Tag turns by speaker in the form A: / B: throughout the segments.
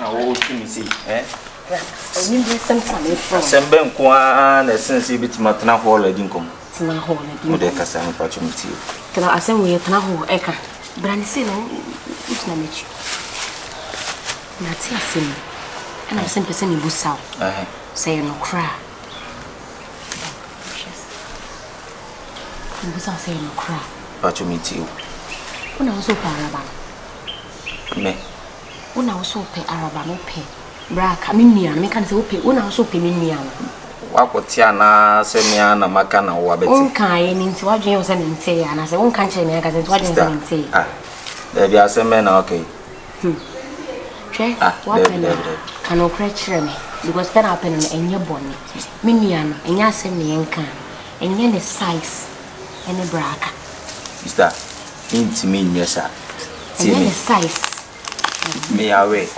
A: Na wo tumi si eh.
B: Oni bi something from.
A: Sembe nko a na sense bitima tena hall adi nkom.
B: Tena hall adi.
A: Mo de kasa me pacho mti.
B: Tena asem we tena hall eka. Brani se no na mechi. Na ti asem. Ana asem pese ni busaw. Say no cry. Busaw say no cry.
A: Pacho mti.
B: Una uso pa Araba.
A: Me.
B: Una uso pe Araba no pe. Braka mimia me kan se wo pe una uso pe mimia no.
A: Wakotia na semia na maka na wo abeti.
B: Onka ye ni nti wadwen yo se ni nti ya na se wonka nche me aka se nti wadwen se ni nti.
A: Ah. There be aseme na okay.
B: Che, what can okra chere me because can happen in enye boni. Mimia no enya asem ne enka. Enye ne size ene braka.
A: Sister, intimi nyesa.
B: Enye size.
A: Me awe.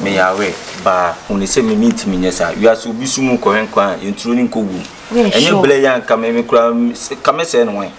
A: Me awe ba unise me intimi nyesa. You are so bisumu ko henkwa entro ni nkogu. Enye bele yan ka me kura ka me se no wen.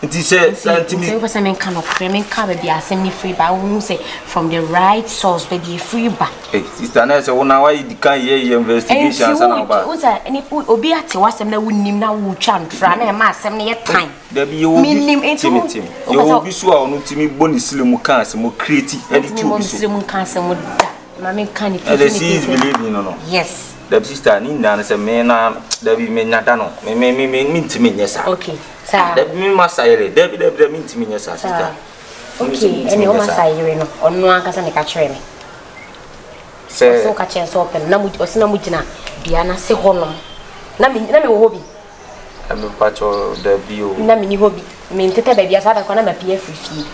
A: Nti se santimi.
B: So person men kan okra men ka be asem ni free ba won say from the right source be the free ba.
A: Eh sister na se wona why di kan ye investigation sana ba.
B: Uza any obi ate wasem na wonnim na wo twantra na e ma asem na ye time.
A: Da bi yo timi. Yo obi so a ono timi boni silemu kan se mo create edit obi so.
B: Silemu kan se mo da. Ma men kan it.
A: The seeds believe no.
B: Yes.
A: The sister ni na se me na da bi me nyada no. Me ntimi nyesa.
B: Okay. Sa.
A: Da bi me masayere. Da bi me ntimi nyesa sister.
B: Okay, any o masayere no. Ono akasa ne ka kire me. Se so ka kire so open na mu osina mu gina bia na se honom. Na me wo hobi.
A: Ame pacho da bio.
B: Na me ni hobi. Me ntete ba bia sa da kwa na ma pie free.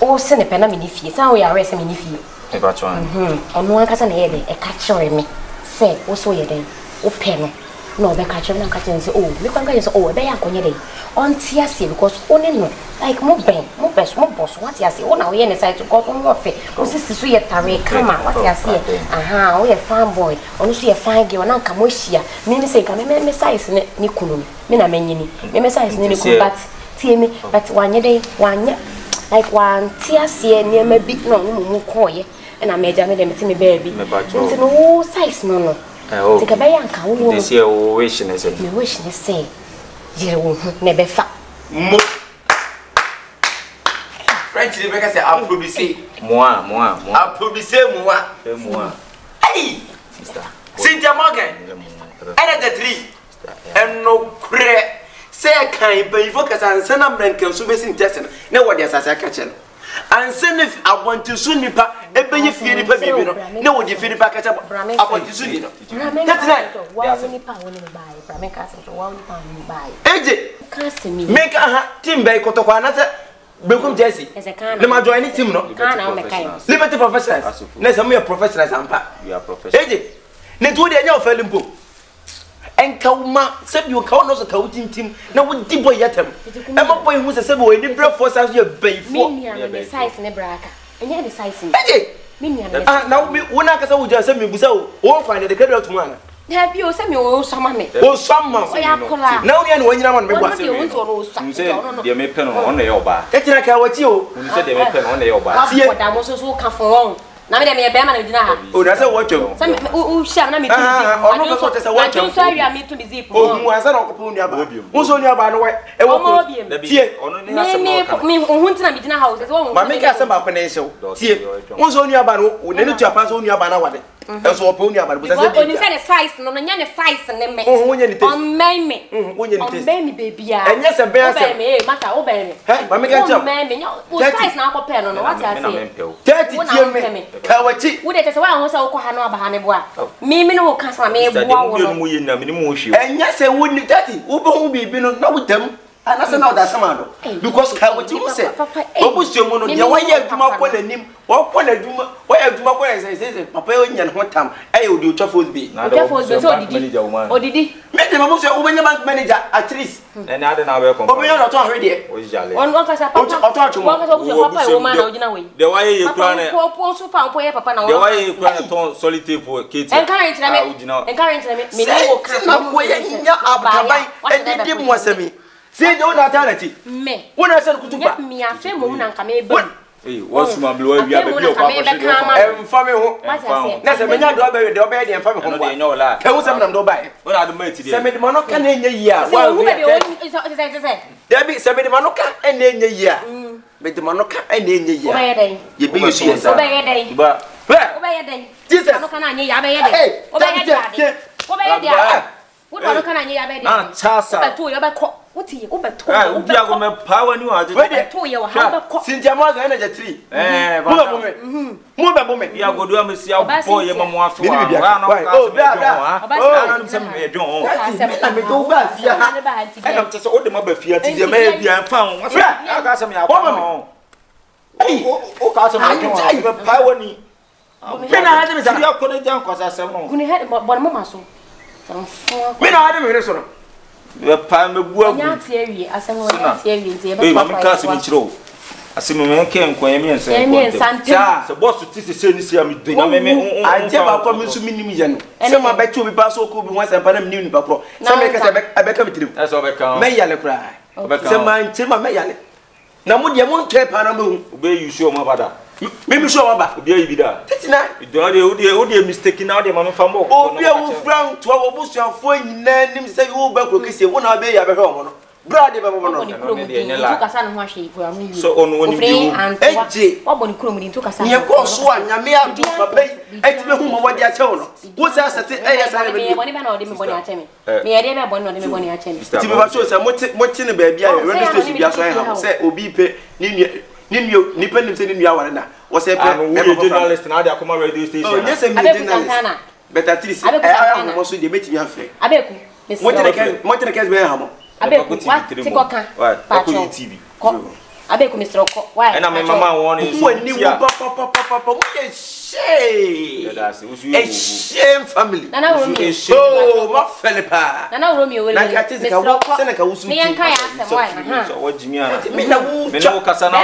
B: O se ne pe na me ni fie. Sa o ya rese me ni fie.
A: Me pacho an.
B: Ono akasa na ye de e ka kire me. Se wo so ye den. O pe no. No be ka kire na ka kire say oh, me kwa ka say oh, be ya konye dey. On tia say because only no like mo best mo boss what you say oh na we ne side to go on your fe. O sisi so ye tare kama what you say. Aha, o ye fan boy. Ono so ye fine girl na nka mo hia. Me say ka me size ni kunu. Me na manyini. Me size ni kunu but tie me but wanye dey wanye like one tia say ni ma bi no mo koye. Na meja me dem ti me baby. Nti no size no.
A: Oh.
B: Tika be yanka wo.
A: This year we wish ne say.
B: Me wish ne say. Jere wo ne be fa.
C: French they make say approbise.
A: Moi.
C: Approbise moi. Hey, sister. Cynthia Morgan. And the three. And no cre. Say kan be focus and send am rank so be sin test. Na what dey asasa ka che. And send if I want to soon nipa e be ye fie nipa bibi no. Na wo dey fie nipa ka che I want to soon no. That's right.
B: Wa nipa woni buy. Brame ka say wa nipa woni buy.
C: Eje.
B: Ka se mi.
C: Make aha team be kotokwa na say Bekum Jesse. Le ma join any team no. Liberty professionals. Na say me professionals ampa.
A: You are professional.
C: Eje. Ne to dey nya ofalimpo. Enka uma se bi o ka no so ka team na wo di boy yatem. E ma boy hu se bo ni breakfast as you bayfo.
B: Me the size ne braka. Enya the size.
C: Eje.
B: Me nia.
C: Ah na wo na ka se wo ja se me busa wo kwa ne de credit to man.
B: Na bi o se me o sama me.
C: O sama.
B: O ya kola.
C: Na wo ne wo nyina man me gwa se.
A: You say dey me pen on the oba.
C: E tina ka wati o.
A: You say dey me pen on the oba.
B: Tie. O da mo so ka fon. Na me dem ye be ma na gina ha.
C: O na se wo twem.
B: Se o sha na me tu.
C: Ono ko so te se wo twem.
B: So area me tu bi zip.
C: O mu ansa na okopo nua ba. Wo so nua ba no we e wo ko. Tie.
A: Ono ni asem no.
B: Me hu ntina me gina ha o se wo.
C: Ma me ka se ba ko na ehyew. Tie. Wo so nua ba no ne ne tu apa so nua ba na wade. E so opo nua ba no.
B: Wo ni se ne size no nya ne size ne me.
C: Wo nya ni taste.
B: On me.
C: Wo nya ni taste.
B: On me baby ya.
C: Enye se be ase.
B: Me mata o be me.
C: He ma me ka tell.
B: On me o size na akopɛ no no what ya say.
C: 30 tie me. Ka wati.
B: Wo de te se wa ho se wo kɔ ha no aba ha ne boa. Me ne wo ka sa me boa wo no.
A: Mu ye na me ni mu hwe.
C: Enye se wo ni 30. Wo be hu bibi no na wo dam. Ana se na o da sama do. Because ka wati wo se. Obusu mu no de wa ye adwuma kɔ nanim. Wo kɔ na adwuma. Wo ye adwuma kɔ na se papa yo nya ne ho tam. Aye odi o twafos bi.
B: Twafos bi so odidi. Odidi.
C: Me de mamu se wo benya bank manager at least.
A: Na ade na we confirm.
C: Obi yo to ahwe de.
A: O jale.
B: On ka sa papa.
C: O to atwo.
B: Won ka sa obusu papa wo ma na ogina we.
A: De wa ye kura na.
B: Papa po so pa po ye papa na wo.
A: De wa ye kura na ton solitaire for Kate.
B: Encourage na me me ni wo ka.
C: Na ko ye nya ababai edidi mu asemi. Se de ona ta na ti.
B: Me.
C: Wona se kutuba.
B: Me afa mo na nka me be.
A: Hey, what's my blue? We have a blue
C: family home. That's a many do obey the obey and family home. No la. Can we some do buy? What are the mates? Send me the monoca in a year. Well, there be 70 monoca and in a year. But the monoca and in a year. You be a day. Obey a day. But obey a day. Jesus, no can I hear Hey, obey a day. Obey a day. What can I hear? Ah, Chasa. What you over to? We are going to power new. Wait, 2 years. Since your mother energy 3. Move a moment. You are going to see how poor your mama for. Oh, I'm just old mother fear to the baby and found. I got some woman. Oh, Castle, power me. Then I had to see put it down because I said, when you had about 1 moment. Me na ade me reso no we pa me bua bu nya tie asem wo nya tie ntie be pa pa ka me chiro asem me ke nkwan me ensa ja se boss ti se ni sia me de na me anje ba pa me su minim je no se ma be tu bi pa so ko bi wan se pa na me ni pa pro se me ke se be ka me tirim e so be ka me yale kra se ma nche ma me yale na mo de mo nke pa na me hu be you show ma bada me show ma ba obi ayi bi da tetina o de mistake na o de ma me fambo obi a wo frank to wo busuafo nyina nim se wo ba kro kese wo na be ya be hwe mo no bra de be mo no tu kasa no ho ahwe ipo am yu so onu woni bi eje wo boni kro mu di tu kasa ye ko so a nyame adu papa eti be hu mo wodi a chewo no wo sa sate e ya sa be boni be na o de me boni a chemi me ye de be boni no de me boni a chemi ti be ba so se mo ti ne ba bia radio station bia so ha se obi pe ni Ninu, Nippon, say in Yawana. Was a journalist and other common radio station. Oh, yes, I'm a journalist. But at least I am also the meeting you have. Abeku, what the case where Hamo? Abeku, what TV. Abeku, Mr. Why? And I'm a mamma warning when you papa. Shame family. Oh, what Philippa. Now, Romeo will like Seneca was me and Kaya. So, what Jimmy? No Cassandra.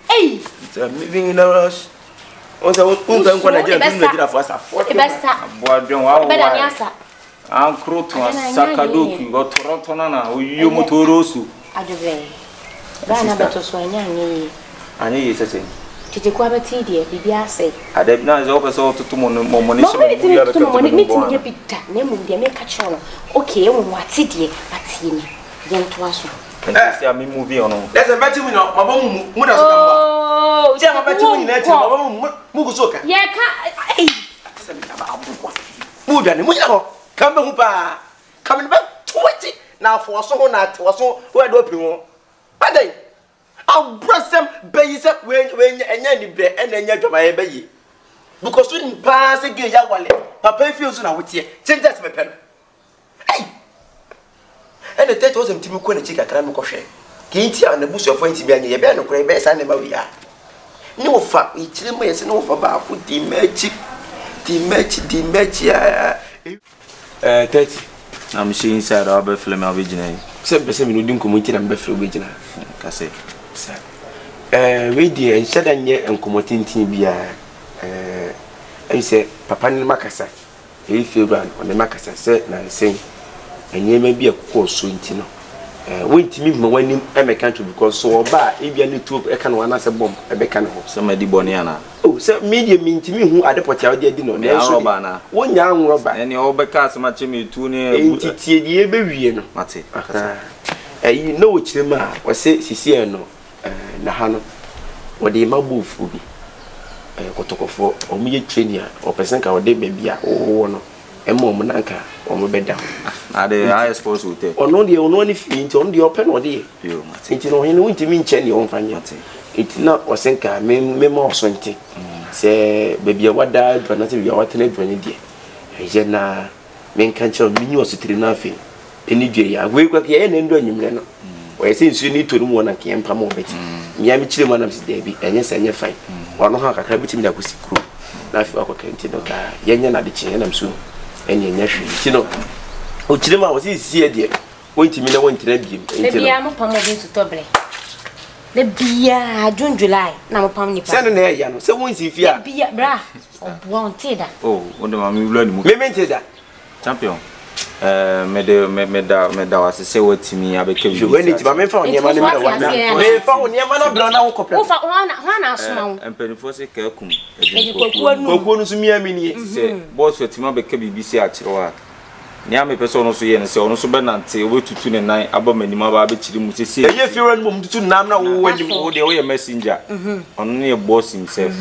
C: Hey, living in a rush. Also, who can go to for us? What the best? I'm Croton, Sakadoki, or Toronto, or you Motorosu. I do very. Rana better so I need it. Titi kwa beti die bibia say adebna is over so to money meeting ye bita na mu dia make catch on okay we wati die ati ni yen to aso say am movie on there's a beti we no mama mu da so kan oh say am beti we na ti mama mu go so ka ye ka eh say me ba abukwa mu bia ne mu nya ho kan be hu pa kan be 20 na for so ho na to so we do opi ho badai I'll brush them bays up when any bread and then you my baby. Because we didn't pass again, Yawale. Papa feels now with you. Take that's my pen. Hey! And the tet wasn't Timu Kona Chica Kramukoshe. Kintia and the bush of Wenty Bian, you better cry best and about ya. No fat, each little way, no for about the magic. 30. I'm seeing inside Araba film original. 7% we didn't come into the original. Cassette. We dear and said and yet and commoting bia and say Papa Macassa. If you run on the Macassa said now saying and ye may be a course so intino. Wait to me when I'm a country because so bad if you need to I can one as a bomb a becan somebody boniana. Oh, so media mean to me who are the potato dinner. Robana. 1 young robber and your becas much me too near ye baby. Mate. You know which the man was say Siciano. Nahano or the mabu fubi Kotoko or me trainer or Pesanka or de baby or no and more Mananka or my bed down. I suppose we take or no the only feet on the open or the you know you know to mean Chenny on Fanyati. It's not or Senka, memo 20. Say baby what died, but not if you are telling 20 day. I said, nah, men can't show me was to nothing. Any day I wake up here and doing you. Since you need to do one and can't come over it. Miami Chilman is Debbie, and yes, and you're fine. Or no, I can't be that was crew. Life of a cantina, Yan at the chain, I'm soon. And your nephew, you know. Oh, Chilma was easy, dear. Wait to me, I want to let you. Maybe I'm a palm of to Toble. The beer, June, July, now palm you. Saturday, Yan, so once if you be a bra or wanted. Oh, what do I mean? That champion.
A: meda wase se watimi abeke bi
C: when it ba me fa oniema na me fa oniema na bra na wo kopre
B: wo fa wana asoma wo
A: empenifo se Kyeku
C: kokuo no so mi amini
A: se boss watima abeke bibi se akire wa ni ame person no so ye ne se ono so benante obetutu ne nan abamanima ba abechiri mu se se
C: eye fiwe no mututu nam na wo wani
A: wo de wo ye messenger ono ne boss himself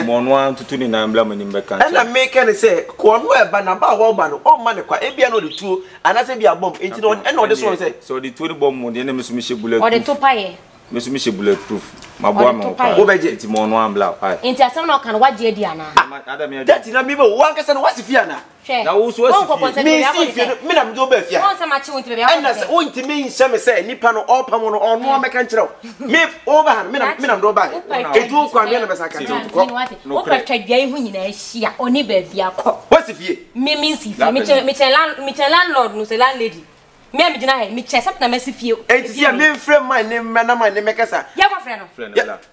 A: mo no an tutu ne nan bla manim be kan
C: na make ne se ko no e ba na ba wo ba no o ma ne kwa e bia no de tuo anase bia bom enti no e no de so se
A: so de tuo de bom mo de ne mesumi she bullet
B: o de Papaye
A: mesumi she bulletproof mabwa mo
C: wo beje
A: enti mo no an bla ai
B: enti asem na kan waje adi ana
C: that na mi be wo anka se no wasi ana
A: na wo so wasi
C: mi si fi mi na mdo ba fia
B: won se ma chi won ti be
C: ana se won ti mi nse me se nipa no opam no ono ameka nkyerɛ mi o ba han mi na mdo ba edu kwa mi na be saka ti ko
B: wo patwa dua hu nyina ahia oni ba bia kɔ
C: wasi fie
B: mi si fie mi che landlord no se landlady me am gina he me che sap na masi fie
C: enti sia me frɛ man ne na man ne mekasa
B: yenko frɛ no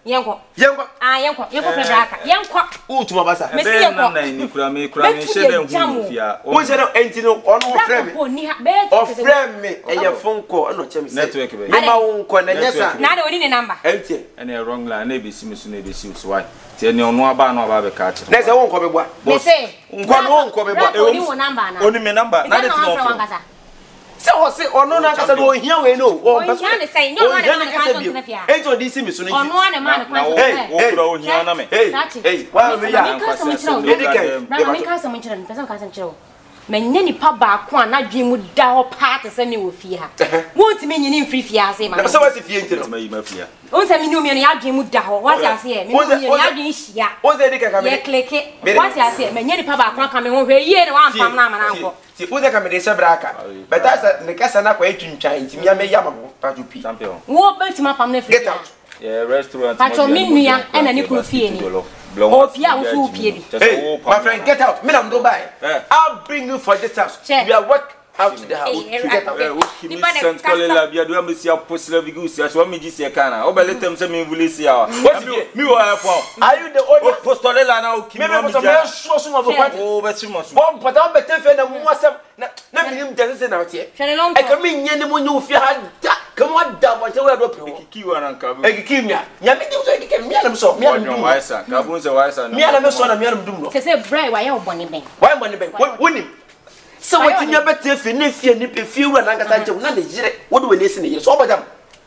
B: yenko frɛ braka yenko
C: utuma basa
B: me si yenko
A: na ni kura me hyɛ hu fia
C: wo hyɛ no enti no ɔno frɛ me o frɛ me ɛyɛ fonko ɔno kyɛ me
A: network be
C: me ma wo nkɔ na nyesa
B: na de woni ne number
C: enti
A: ɛna wrong line na ebesi me so na ebesi so why tie ne ɔno aba na ɔba be ka kyerɛ
C: na sɛ wo nkɔ be boa
B: me se
C: nkɔ no nkɔ be boa
B: oni wo number na
A: oni me number na de ti no
C: se o se ono na kasa do hia we no o
B: hia ne sei nyo ma na kasa do na fia
C: e to di si mi so no
B: ono na ma na kasa
A: wo kura o hia na me
C: wa me ya
B: kasa mo kyerɛ me kasa mo kyerɛ me pesa kasa mo kyerɛ me nya nipa ba ko na dwen mu da ho part se me wo fie ha wo ntimi nyini mfiri fie ase ma
C: na se wasi fie ntino
A: ma yi ma fie
B: on se mi no mi no ya dwen mu da ho what ase e mi no mi ya dwen hia
C: o se dika ka me
B: ye kleke what ase me nya nipa ba ko ka me ho hwe yie ne wa mfam na ama na nko
C: ti uze ka me de se braka beta sa ne kasa na kwa etwintwa ntimi ya me ya ma patu pi
A: champion
B: wo betima pam na fie
C: get out
A: restaurant
B: pacho minua ena ni kunu fie ni o pia wo so pie bi
C: hey my friend get out me na mdo buy I'll bring you for this house we are work out to the house to get out
A: ni sent kolela bia do am si apostle bigu si aso me ji se kana o bele tem se me vulisi ya mi wo airport
C: are you the owner
A: apostle na o kimi
C: me so so mo point
A: o be si mo so
C: bom pata be tefe na mu asem na filim tese na otie e ka me nye ne mo nyu fi ha da come on da bo che we do pe
A: kiki wa nan ka
C: e kiki mia nya me di so kiki mia na so mia na dum
A: waisa ka bun se waisa na
C: mia na me so na mia na dum no
B: se brai wa ya oboni ben
C: why money ben wonim so what nya bete fi ne fie ni pe fie wura na nkasa nche na ne yire wo do we nesi ne yire so obajam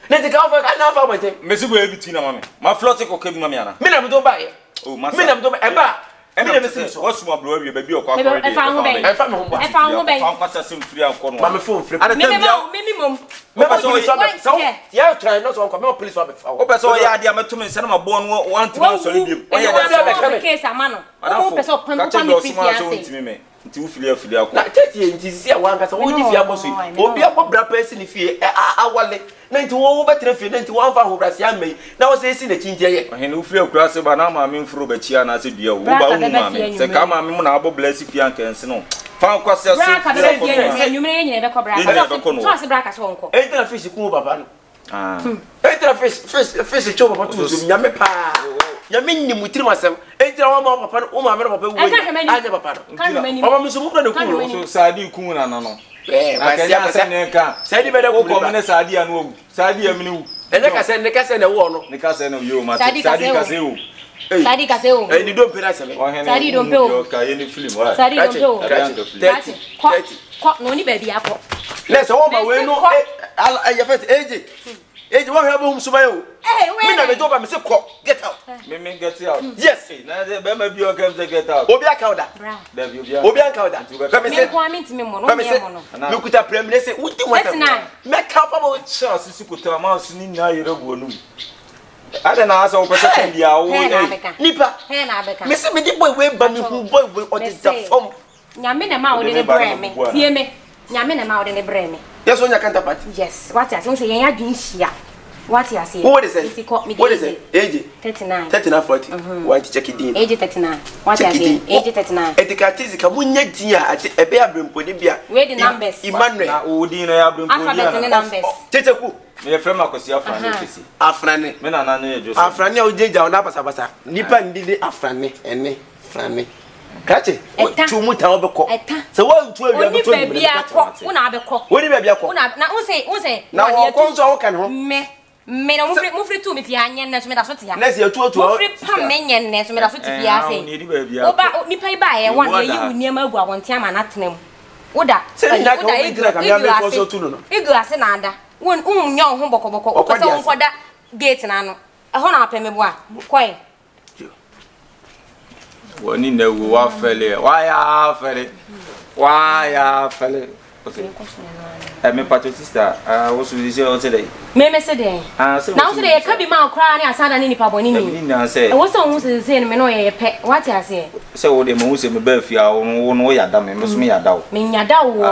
C: ne te ka fa ka na fa mate
A: me si go e bitina mama ma flotte ko kebi mama ana
C: me na me do ba ye
A: o ma
C: me na me do ba e ba me na me si so
A: wasu ma bro wi ba bi o kwa kwa
B: e fa ho ben
C: e fa me ho ba
B: e fa ho ben
A: fa kwasa sim free anko no
C: ma me phone free
A: ada tem bia
B: me mom
C: me ba so so ya try not to come police wa be fa
A: o be so ya dia meto me se na ma bo no want to so le biem
B: o ya da case amano o pe so pan ko mi fi
A: fiase nti wo fili akọ
C: na tete nti si a wan kasa wo di fi aboso obi akobra pesi ni fie awale na nti wo betre fie na nti wan fa ho brase amei na wo se esi na chinje ye
A: ohene wo fili akura se ba na ma me mfuro ba chia na se dua wo ba wo ma me se ka ma me mu na abo bless fie ankense no fa kwase se
B: braka be fie nyumre ye nyine be ko braka so ase braka so onko
C: entra fish ku baba no entra fish cho baba tu zo nyame pa nyame nyimu tiri masem entra wa ma papa no ma me papa wo anya papa no papa me so mu na ku
A: so sadi ku na no
C: ba sia
A: ne ka
C: sadi be da ku
A: ko me sadi anu ogu sadi amini wu
C: ele ka se ne wo no
A: ne ka se no yo ma sadi ka se wo
B: sadi ka se wo
C: ni do mpera se me
B: sadi do mpe wo
A: ka ye ni film wa
B: sadi do mpe wo
C: 30
B: ko no ni ba bi akọ
C: let's all my way no ya first age what have him so yo me na me do ba me say ko get out
A: me get out
C: yes
A: na be ma bi o come say get out
C: obi akawda
A: da bi
C: obi akawda
B: me say ko ami ntime mo no me mo no
C: me kuta premier say wuti wata me ka pa mo
A: sha sisi kuta ma su ni na yere go nu ada na asa o pese kan dia wo
C: nipa
B: he na abeka
C: me say me di boy we ba me hu boy we o dis the form
B: nyame na ma wo de ne bre me tie me nyame na ma wo de ne bre me
C: yes on your counterpart
B: yes what you say yen adwin hia what you say
C: what is it what is it age
B: 39
C: 40 want to check it in
B: age 39 what you say age 39
C: etikatizi ka munya din a ebe abremponi bia
B: we the numbers
C: Emmanuel
A: na o din na ya abremponi
B: alphabet the numbers
C: Kyekyeku
A: me frame akosi afrane kesi
C: afrane
A: me na na no ye Joseph
C: afrane o jeja o na basa nipa ndi afrane ene frane Kache, two muta obeko. So what to
B: a baby when I be caught. When you be a caught. Now, say,
C: now, I can
B: me. Me no move free to me fi anya na so me da so te ya.
C: Let's you to
B: free pam me nya na so me da so te fi ya say. Oba ni pai ba ye wan ye yi niam agu awonte ama na tenam. Woda.
C: Say nya ka we dira ka me am for so tu no.
B: Egu ase na ada. Won nya ho bokoboko. O ko se won koda gate na no. E ho na apem bo a. Koi.
A: Woni na wo wa fele. Wa ya fele. Wa ya fele. Okay. Me pato sister, what should you say?
B: Me say dey. Now say ka bi ma okra ni asada ni nipa boni ni.
A: Na say.
B: Wo so hu say me no ye pe. What you say?
A: Say wo dey mo say me ba fia wo no ya da me so me ya da wo.
B: Me ya da wo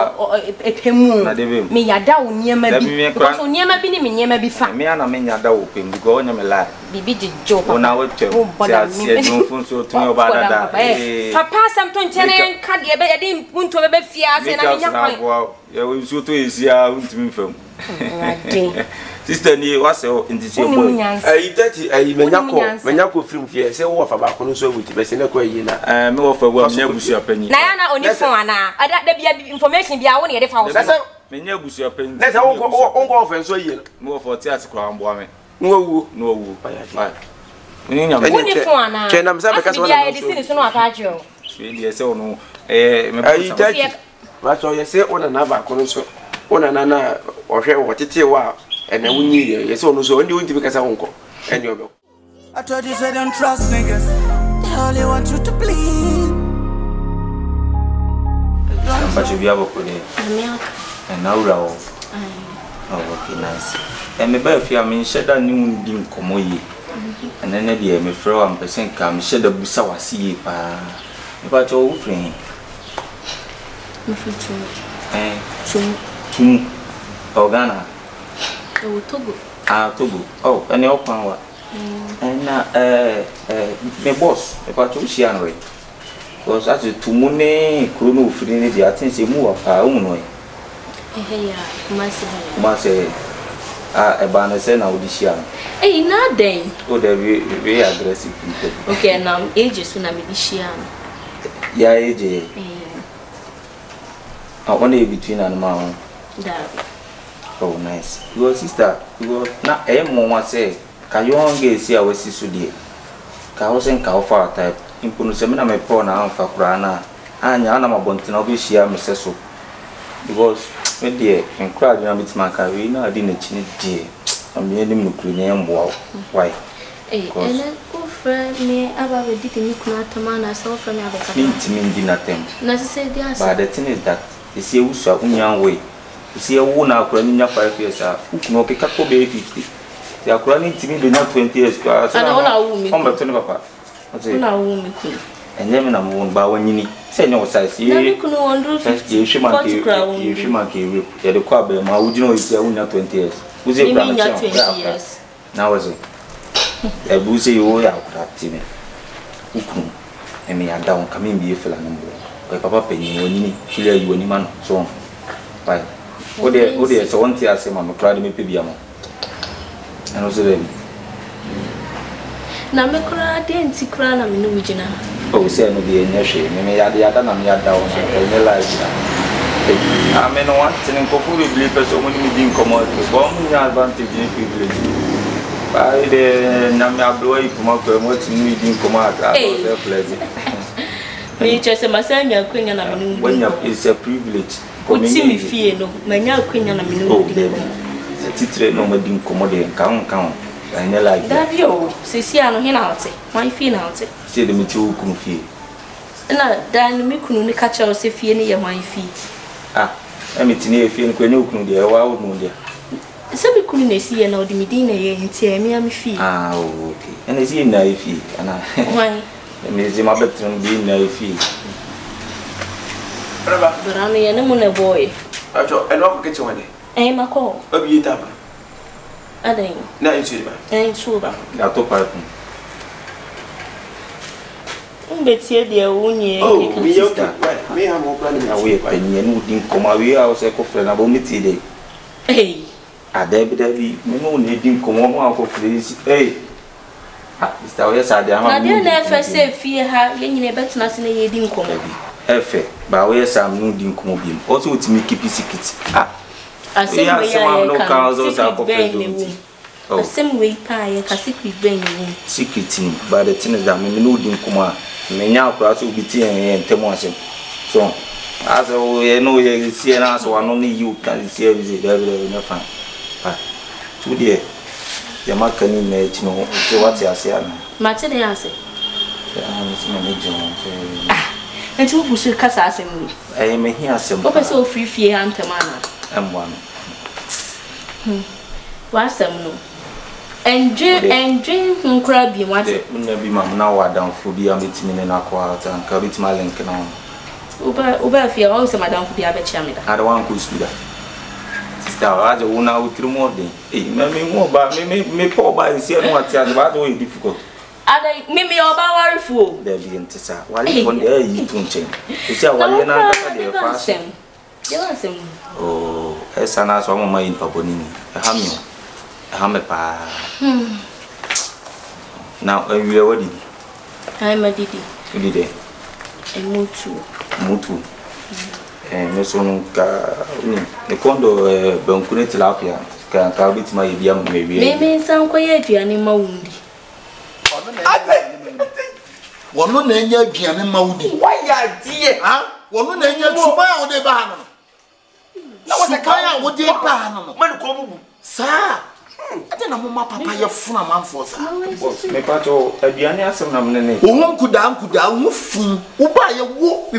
B: epemu. Me ya da wo niema bi. Because niema bi ni me niema bi fa.
A: Me ana me ya da wo pem because onya me lie.
B: Bibi di job.
A: Ona wo twem. Say don fun so tun yo ba da.
B: Papa sam to nchene ka de be de punto be fia say na me nya kwai.
A: Ya we so to esia untimi fam. Sister ni wa se ndisi boy.
C: Itati menyako film fie se wo fa ba ko no so wuti be se na ko yi na.
A: Me wo fa wo me abusu apani.
B: Na ya na oni phone ana. Ada da bia information bia wo ne de fa wo.
A: Me nya abusu apani.
C: Na se wo ko fa so yi na.
A: Me wo fa ti ase kwa ambo me.
C: No wu.
A: Ni nya me.
B: Oni phone ana.
C: Ke na me se be ka so na.
B: Bia de sini so no akaje o.
A: So di se ono
C: me itati. Wa so ye se ona na ba ko no so. Ona na ohwe wotete wa ena wunyi ye se onu so ndi wunti bikasa wonko eni obe.
D: I told you say don't trust niggas. They only want you to bleed.
A: But you be able to and now raw. Oh, okay, nice. And me ba fia me sheda ni mu di nkomo yi. And then dey me frɛ am person kam sheda busa wase yi pa. Me ba cho wo frɛ.
B: Me frɛ
A: Tum Ghana.
B: Oh, Togo.
A: Togo. Oh, and your power. And my boss, about 2 years away. Because as a Tumune, Kuno, Frini, the attendance move of our own way.
B: Hey,
A: must say, a banner send out this year.
B: Hey, not then.
A: Oh, they're very aggressive people.
B: Okay, now ages when I'm this year.
A: Yeah, AJ. I want to between and mom. Oh, nice. Your sister, you na mama say, can you on get see our sister dear? Kaosen Kaofa type, impunus semina me pon and Fakrana, and Yana Bontino share Mrs. So. Because, my dear, and cried in a bit my carina, I didn't chin dear. I'm the enemy of Ukrainian wow. Why?
B: Eh, and then go friend me about the digging Nicola I saw from the
A: mean dinner them.
B: Necessary,
A: but the thing is that. Isi usa unyan way. Isi ewu na akura ni nya 5 years a ukunu okeka ko be 50. Ti akura ni ntimi be nya 20 years kwa.
B: Ana ona wu mi.
A: On beto ni papa.
B: Ona wu mi ku.
A: Enye me na mo ba wanyini. Se nya size ye.
B: Na mi kunu 150.
A: Ye hwema ke we. Ye de kwa be ma wujina o isi unya 20 years. Uze kwa na
B: 20 years.
A: Na wazo. E bu se yo ya akura ti me. Ukunu. Emi ya down kama mbi efela no mbo. Papa penny woni feel you any man so bye ode so want to say mama crowd me pe bia mo and also then
B: na me crowd denti crowd na me no wigina
A: oh say no be enye me ya da na me ya da o enye live na ame no want tin ko fu be person mo ni din comot bo mo nya advantage ni privilege bye de na me ablo yi kuma ko mo tin ni din comot a so pleasure.
B: Me just masanya kwenya na minu.
A: When it's a privilege.
B: Uti mi fie no, manya kwenya na minu.
A: Oh, baby. Titre no ma din komode kan. Anya like
B: that. That yo, sisi ano hina ote. My fie na ote.
A: See the meti ukunu fie.
B: Na dan mi kunu ni kacha o se fie ni ye my fie.
A: Emiti ni fie ni kwenya ukunu de wa wo no de.
B: Se mi kunu na si ye na odi mi din na ye nti mi am fie.
A: Okay. And si na fie ana.
B: Why?
A: Mezi ma betrum bi na fie.
C: Araba.
B: Brano ye na mo na boy.
C: Acho, eno ko kitchen wani.
B: Mako.
C: Obi yitaba.
B: Adan.
C: Na insu ba.
B: Insu ba.
A: Ya to pa ku.
B: Mbetie de wunye
C: e kan sister. Me ha mo plan
A: na we penye no din koma we a o se ko frɛ na bo meti de.
B: Eh.
A: Adabi me no ne din koma mo akɔ frɛ si. Mr. Oyesa de ama.
B: Na dey na efe say fie ha ye nyine betena se na ye di nkomo.
A: Efe, ba Oyesa am no di nkomo biem. Also utimi keep secret.
B: Asem we ya
A: no councils are confident.
B: Asem we pa ye ka secret ben ni.
A: Secret ni, but the thing is that me no di nkomo a. Me nya akura so bi ti en temo asem. So, as we know you see na so one only you can see everything there no fan. To there. Ya makani me chi no, so what you say na.
B: Ma che dey ase.
A: Ya me see me jon.
B: Enti wo busu kasa asem ni.
A: Me hi asem.
B: Wo pese o free fie antema na.
A: Emwa no.
B: Wa asem no. Enje nkura bi wate.
A: Unna bi mam na wa danfo bi ametimi ne na kwa ta nka bitima link na.
B: Uba fie o se madam fu bi abechia me da.
A: Ada wan ko school da. Sister, aje una utri more dey. Me mo ba me po ba nsi enu ati ade ba do difficult.
B: Ada me oba worry fu.
A: There be ntisa. Wale for dey yi tun chen. Isi awale na aka dey fast.
B: Dey wasem.
A: Oh, esa na so mama yin paboni ni. Hame pa. Now, we are ready.
B: I'm a didi.
A: Didi.
B: Mutu.
A: Mesono ka ne kondo bankune tilapia ka bit ma yebia mewie.
B: Me san koye aduane ma wundi.
E: Wono na enya aduane ma wundi.
C: Why ya die?
E: Ha? Wono na enya suban a wode ba ha no. Na wode kan a wode ba ha no.
C: Man ko mu.
E: Sa. Ade na mama papa ye funa manfo sa.
A: Me pato aduane asem na mene.
E: Wo nkuda wo fun. Wo ba ye wo.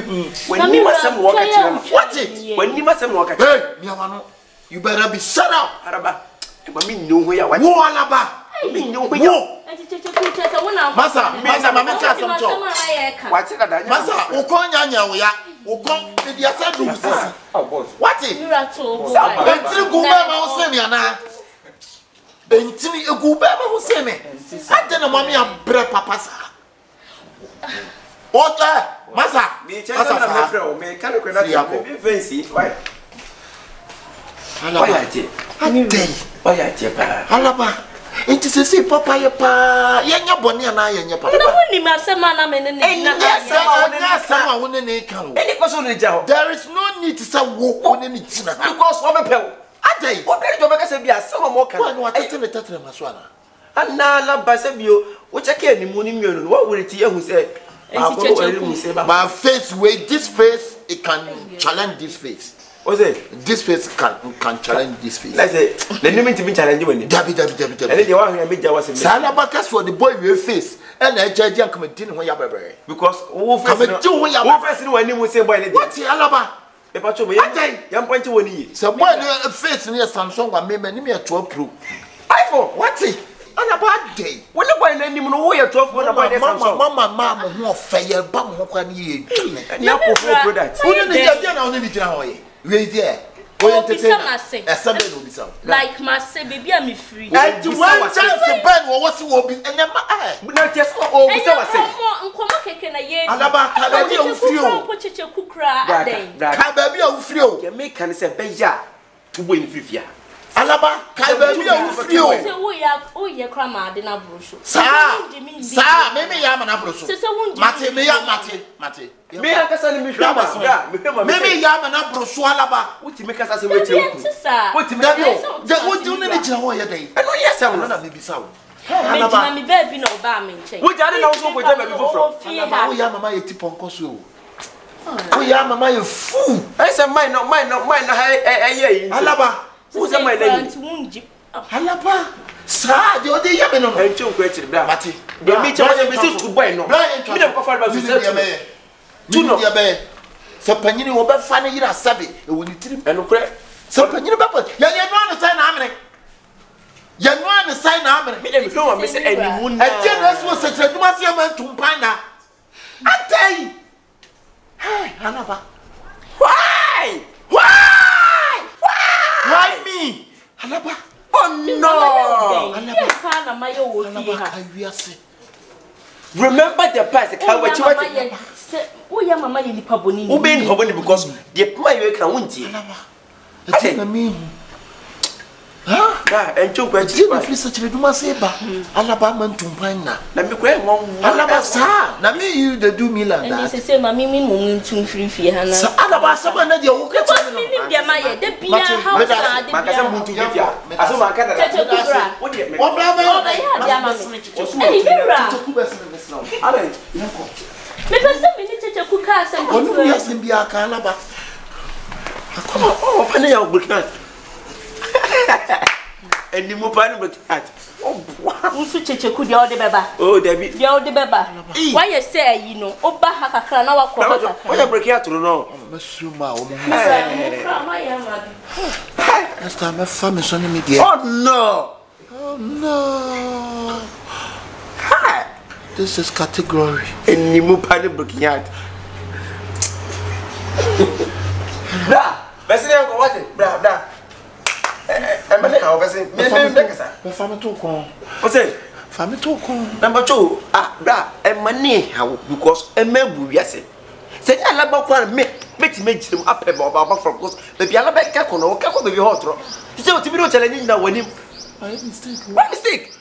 C: Wani masem wo ka tire.
E: What it?
C: Wani masem wo ka tire.
E: Hey, me wano. You better be shut up.
C: Araba. Ma mi nyo ho ya wa.
E: Wo alaba.
C: Mi nyo ho ya.
E: Masa, mama cha somto.
C: What it da nya.
E: Masa, ukonyanya wo ya. Ukon me dia sa do sisi. What it? Entiri gumba ma wo se me ana. Entiri egumba ma wo se me. Ade na mama ya bre papa sa. Ota, masa.
C: Masa na me frɛ o me kan ko na me fancy. Why?
E: Alaba.
C: Why ya tie pa.
E: Alaba. Enti se papa ye pa. Ye nya boni ana ye nya papa.
B: Na woni ma sema na me ne na.
E: Sama woni ne kan wo.
C: Any question ni ja ho.
E: There is no need to say wo woni ne tina.
C: Because o be pe o.
E: Adai.
C: O be jo be ka se bia sama mo kan.
E: Wani watete maso ana.
C: Ana la ba se bio. Wo cheke animu ni mienu no. Wo wori ti ehun se.
E: My face, wait, this face, it can challenge this face.
C: What's it?
E: This face can challenge this face.
C: Let's say, the name to be challenging when you
E: Dabi.
C: And then you want to make Jawas in
E: Salabakas for the boy with face, and I judge and come in when you're
C: because who face when you say, what's the Alaba? The patrol, young point to one year. So, boy, face near Samsung, I may me a 12 Pro. iPhone, what's it? On a bad day. When the boy name no way 12 when about mama who fire bum who can ye. And you have product. Who did you know only the Wait there.
B: Like my say baby I'm free.
E: And one chance to burn what will be and but not just all the same. Alaba Kababi of Frio. Kababi of Frio. You make can say Beja to win Vivia. Alaba Kababi of Frio.
B: Oh, yeah, grandma did not brush.
E: Sir, maybe I'm an abroso. Mate. Me I can send me maybe I'm an abroso Alaba. What to make us as a way to what to make you? What do you need to know your day? I know yes, I'm not maybe so.
B: Alaba, me baby no bar me.
C: What I don't know what I'm before.
E: Oh, yeah, mamma, you tip on Cosu. Oh, yeah, mamma, you fool. I said, mine, Alaba. Who's my name? Alaba. Sir, the other Yaman and two questions, Mati. The meeting was a visit to Bueno. You don't offer about the do not your bed. So Panini will be funny in a sabby, when you trip and pray. So Panini Papa, you're not a sign army. You're not a sign army. No, Miss Eddie Moon. And Jenny was such a man to Panda. I tell you. Hey, Alaba. Why? Why me? Alaba. Oh no! Remember the past.
B: Oh, yeah, Mamma, you paboni.
C: Who made because the my you can win. Da, encho kwa
E: chi na free search do ma say ba. Alaba man tumpan na.
C: Na me kwa ngom.
E: Alaba sa. Na me you dey do me like that.
B: And say mami me mum tum free ha na.
E: Sa alaba sa ba na dey wo ka
B: cha me. Ni dia ma ye de bia house na de bia.
C: Makasa muntu bia. Aso maka da.
B: Wo de me. Wo ba ya dia ma me. Hey, Bra.
C: Ale,
B: nko. Me pese me ni Kyekyeku ka asem.
E: Onu ni asem bia ka alaba.
C: Oh, pane ya obukan. Eni mo pane obukan. Oh,
B: Unsu Kyekyeku dia o de beba.
C: Oh, Debbie.
B: Dia o de beba. Why you say yi no? Oba ha kakra na wa kwa kakra.
C: Why you break out no?
E: Masuma o mo.
B: Ma ya ma.
E: Next time I find me son me there.
C: Oh no.
E: Oh no. This is category.
C: Eni mo pane breaking out. Bra, besi ne ko wate. Bra. Emane ka obese. Me kasa.
E: Me fami to kon.
C: O say,
E: fami to kon.
C: Number 2, bra, emane how because emebu wiase. Say alaba kwa me ti mejire mu apẹ ba from because baby alaba ka kono ka ko baby hot ro. Say o ti bi no challenge na wani.
E: I mistake.
C: What mistake?